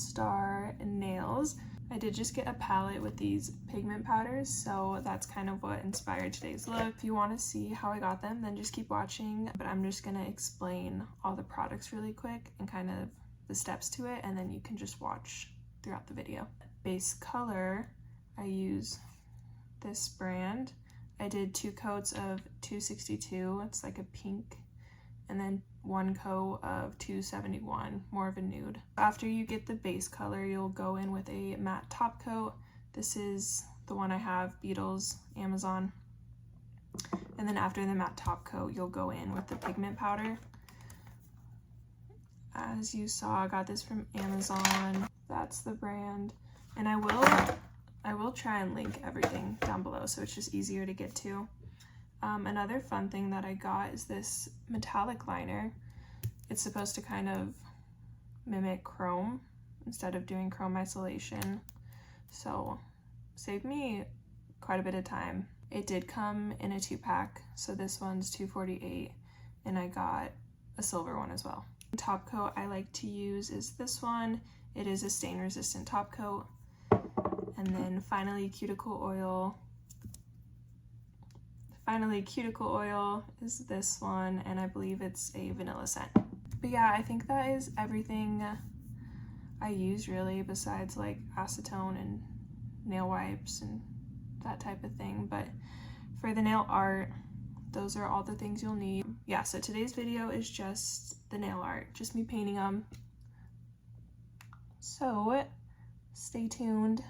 Star Nails. I did just get a palette with these pigment powders, so that's kind of what inspired today's look. If you want to see how I got them, then just keep watching, but I'm just gonna explain all the products really quick and kind of the steps to it, and then you can just watch throughout the video. Base color, I use this brand. I did 2 coats of 262, it's like a pink, and then 1 coat of 271, more of a nude. After you get the base color, you'll go in with a matte top coat. This is the one I have, Beetles, Amazon. And then after the matte top coat, you'll go in with the pigment powder. As you saw, I got this from Amazon. That's the brand. And I will try and link everything down below so it's just easier to get to. Another fun thing that I got is this metallic liner. It's supposed to kind of mimic chrome instead of doing chrome isolation, so saved me quite a bit of time. It did come in a 2-pack, so this one's $2.48, and I got a silver one as well. The top coat I like to use is this one. It is a stain resistant top coat. And then finally cuticle oil. Finally, cuticle oil is this one, and I believe it's a vanilla scent. But yeah, I think that is everything I use really, besides like acetone and nail wipes and that type of thing. But for the nail art, those are all the things you'll need. Yeah, so today's video is just the nail art, just me painting them. So stay tuned.